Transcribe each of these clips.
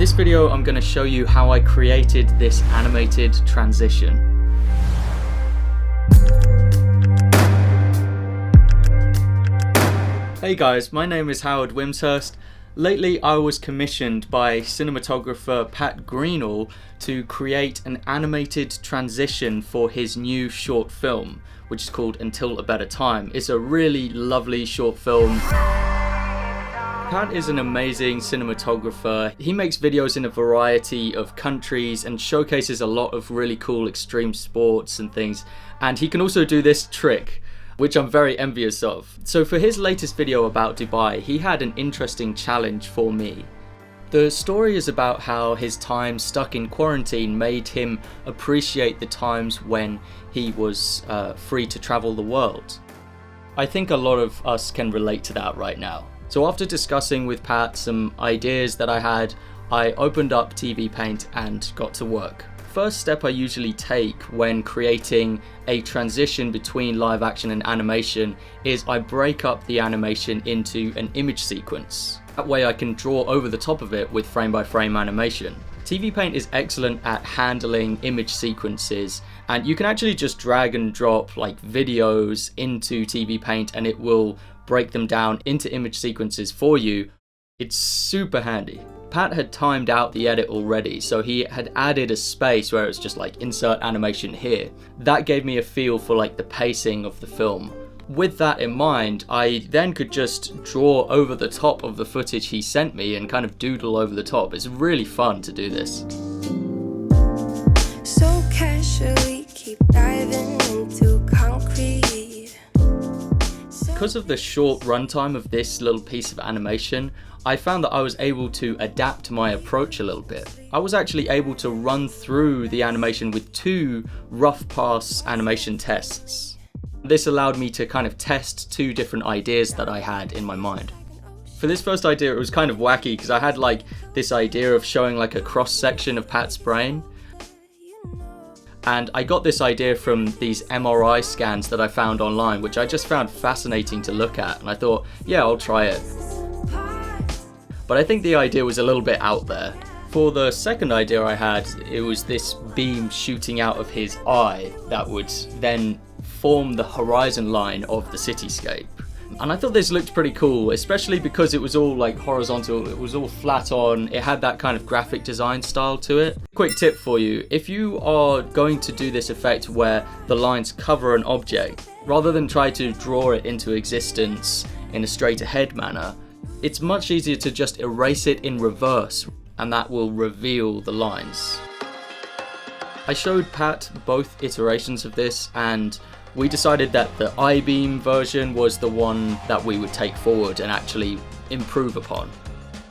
this video, I'm going to show you how I created this animated transition. Hey guys, my name is Wimshurst. Lately I was commissioned by cinematographer Pat Greenall to create an animated transition for his new short film, which is called Until a Better Time. It's a really lovely short film. Pat is an amazing cinematographer. He makes videos in a variety of countries and showcases a lot of really cool extreme sports and things. And he can also do this trick, which I'm very envious of. So for his latest video about Dubai, he had an interesting challenge for me. The story is about how his time stuck in quarantine made him appreciate the times when he was free to travel the world. I think a lot of us can relate to that right now. So after discussing with Pat some ideas that I had, I opened up TVPaint and got to work. First step I usually take when creating a transition between live action and animation is I break up the animation into an image sequence. That way I can draw over the top of it with frame by frame animation. TVPaint is excellent at handling image sequences, and you can actually just drag and drop like videos into TVPaint and it will break them down into image sequences for you. It's super handy. Pat had timed out the edit already, so he had added a space where it's just like insert animation here. That gave me a feel for like the pacing of the film. With that in mind, I then could just draw over the top of the footage he sent me and kind of doodle over the top. It's really fun to do this. So casually keep diving into concrete. Because of the short runtime of this little piece of animation, I found that I was able to adapt my approach a little bit. I was actually able to run through the animation with 2 rough pass animation tests. This allowed me to kind of test 2 different ideas that I had in my mind. For this first idea, it was kind of wacky because I had like this idea of showing like a cross section of Pat's brain. And I got this idea from these MRI scans that I found online, which I just found fascinating to look at, and I thought, yeah, I'll try it. But I think the idea was a little bit out there. For the second idea I had, it was this beam shooting out of his eye that would then form the horizon line of the cityscape. And I thought this looked pretty cool, especially because it was all like horizontal, it was all flat on, it had that kind of graphic design style to it. Quick tip for you, if you are going to do this effect where the lines cover an object, rather than try to draw it into existence in a straight ahead manner, it's much easier to just erase it in reverse, and that will reveal the lines. I showed Pat both iterations of this, and we decided that the I-beam version was the one that we would take forward and actually improve upon.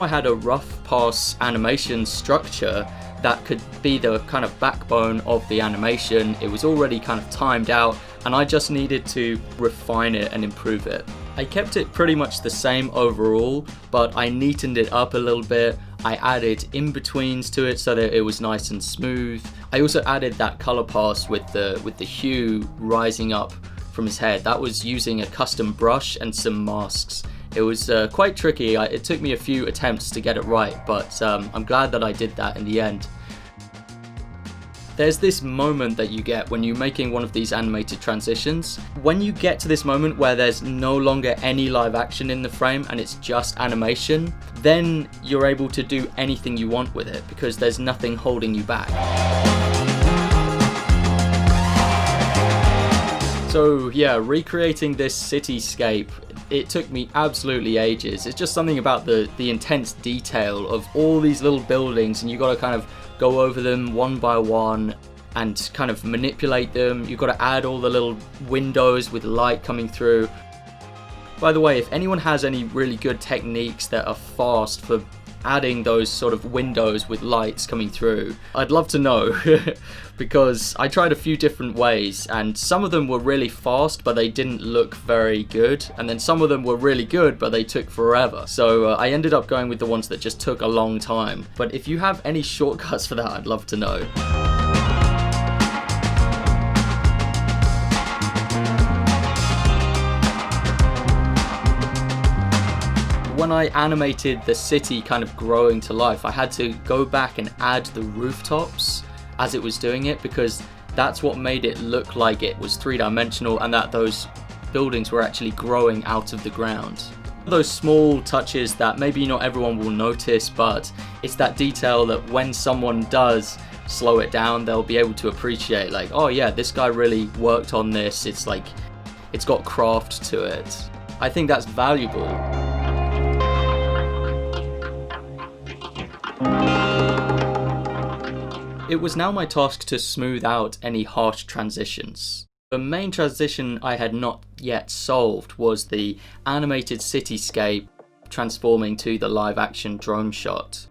I had a rough pass animation structure that could be the kind of backbone of the animation. It was already kind of timed out and I just needed to refine it and improve it. I kept it pretty much the same overall, but I neatened it up a little bit. I added in-betweens to it so that it was nice and smooth. I also added that color pass with the hue rising up from his head. That was using a custom brush and some masks. It was quite tricky. It took me a few attempts to get it right, but I'm glad that I did that in the end. There's this moment that you get when you're making one of these animated transitions. When you get to this moment where there's no longer any live action in the frame and it's just animation, then you're able to do anything you want with it because there's nothing holding you back. So yeah, recreating this cityscape, it took me absolutely ages. It's just something about the intense detail of all these little buildings, and you got to kind of go over them one by one and kind of manipulate them. You've got to add all the little windows with light coming through. By the way, if anyone has any really good techniques that are fast for adding those sort of windows with lights coming through, I'd love to know because I tried a few different ways and some of them were really fast but they didn't look very good, and then some of them were really good but they took forever. So I ended up going with the ones that just took a long time. But if you have any shortcuts for that, I'd love to know. when I animated the city kind of growing to life, I had to go back and add the rooftops as it was doing it, because that's what made it look like it was three-dimensional and that those buildings were actually growing out of the ground. Those small touches that maybe not everyone will notice, but it's that detail that when someone does slow it down, they'll be able to appreciate, like, oh yeah, this guy really worked on this. It's like, it's got craft to it. I think that's valuable. It was now my task to smooth out any harsh transitions. The main transition I had not yet solved was the animated cityscape transforming to the live action drone shot.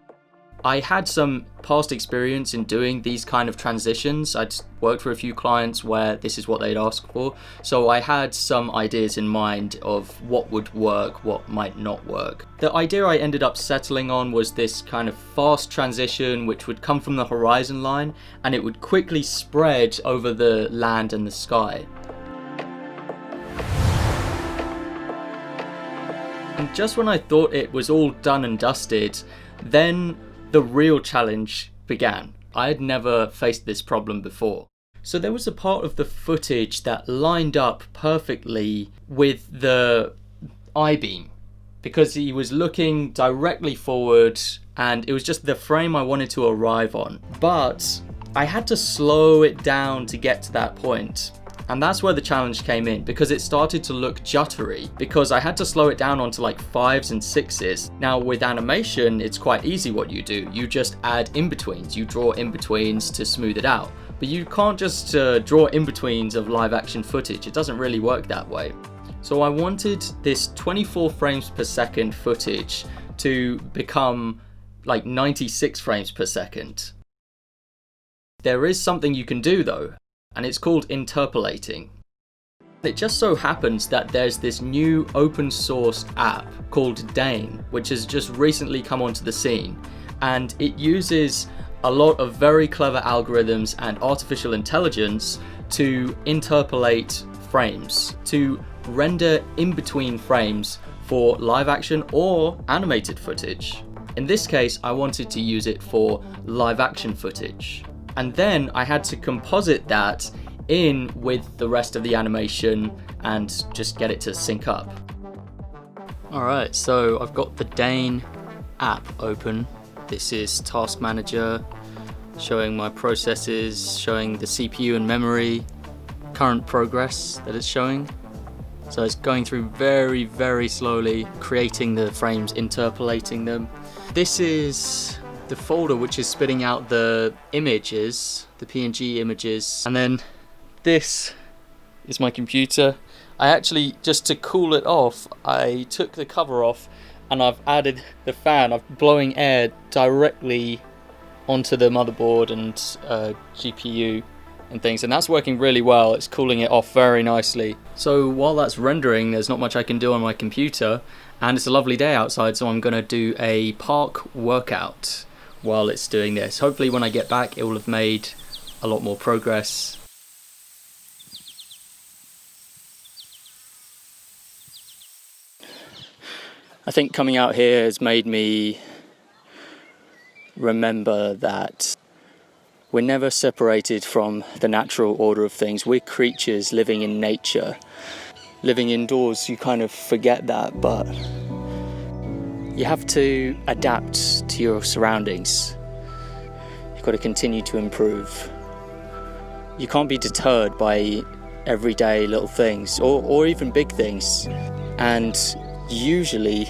I had some past experience in doing these kind of transitions. I'd worked for a few clients where this is what they'd ask for, so I had some ideas in mind of what would work, what might not work. The idea I ended up settling on was this kind of fast transition which would come from the horizon line and it would quickly spread over the land and the sky. And just when I thought it was all done and dusted, then the real challenge began. I had never faced this problem before. So there was a part of the footage that lined up perfectly with the I-beam, because he was looking directly forward and it was just the frame I wanted to arrive on. But I had to slow it down to get to that point. And that's where the challenge came in, because it started to look juttery, because I had to slow it down onto like 5s and 6s. Now with animation, it's quite easy what you do. You just add in-betweens, you draw in-betweens to smooth it out. But you can't just draw in-betweens of live action footage. It doesn't really work that way. So I wanted this 24 frames per second footage to become like 96 frames per second. There is something you can do though, and it's called interpolating. It just so happens that there's this new open source app called Dane, which has just recently come onto the scene, and it uses a lot of very clever algorithms and artificial intelligence to interpolate frames, to render in between frames for live action or animated footage. In this case, I wanted to use it for live action footage. And then I had to composite that in with the rest of the animation and just get it to sync up. Alright, so I've got the Dane app open. This is Task Manager, showing my processes, showing the CPU and memory, current progress that it's showing. So it's going through very, very slowly, creating the frames, interpolating them. This is the folder which is spitting out the images, the PNG images, and then this is my computer. I actually, just to cool it off, I took the cover off and I've added the fan. I'm blowing air directly onto the motherboard and GPU and things, and that's working really well. It's cooling it off very nicely. So while that's rendering, there's not much I can do on my computer, and it's a lovely day outside, so I'm gonna do a park workout while it's doing this. Hopefully when I get back it will have made a lot more progress. I think coming out here has made me remember that we're never separated from the natural order of things. We're creatures living in nature. Living indoors, you kind of forget that, but you have to adapt to your surroundings. You've got to continue to improve. You can't be deterred by everyday little things or even big things. And usually,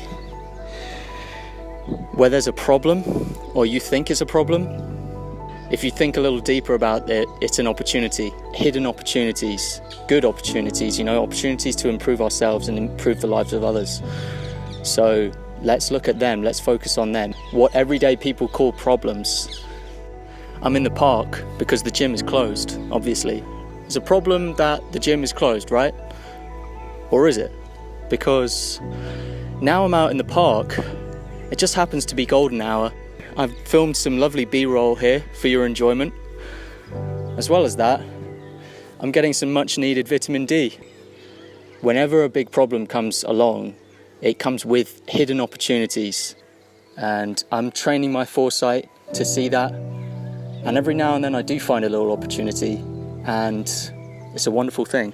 where there's a problem, or you think is a problem, if you think a little deeper about it, it's an opportunity. Hidden opportunities, good opportunities, opportunities to improve ourselves and improve the lives of others. So let's look at them, let's focus on them. What everyday people call problems. I'm in the park because the gym is closed, obviously. It's a problem that the gym is closed, right? Or is it? Because now I'm out in the park, it just happens to be golden hour. I've filmed some lovely B-roll here for your enjoyment. As well as that, I'm getting some much needed vitamin D. Whenever a big problem comes along, it comes with hidden opportunities, and I'm training my foresight to see that. And every now and then I do find a little opportunity, and it's a wonderful thing.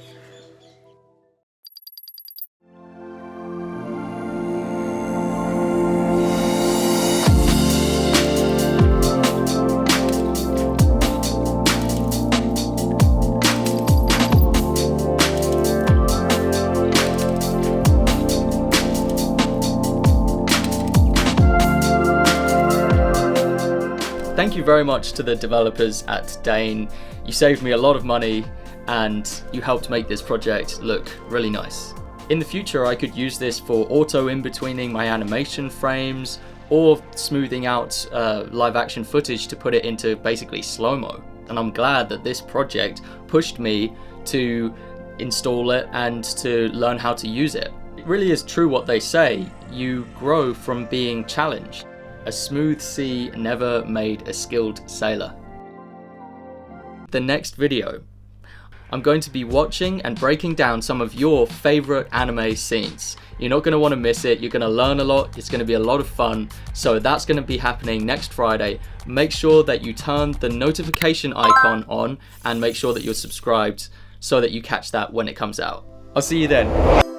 Thank you very much to the developers at Dane. You saved me a lot of money and you helped make this project look really nice. In the future, I could use this for auto in-betweening my animation frames or smoothing out live action footage to put it into basically slow-mo. And I'm glad that this project pushed me to install it and to learn how to use it. It really is true what they say, you grow from being challenged. A smooth sea never made a skilled sailor. The next video, I'm going to be watching and breaking down some of your favorite anime scenes. You're not going to want to miss it, you're going to learn a lot, it's going to be a lot of fun, so that's going to be happening next Friday. Make sure that you turn the notification icon on and make sure that you're subscribed so that you catch that when it comes out. I'll see you then.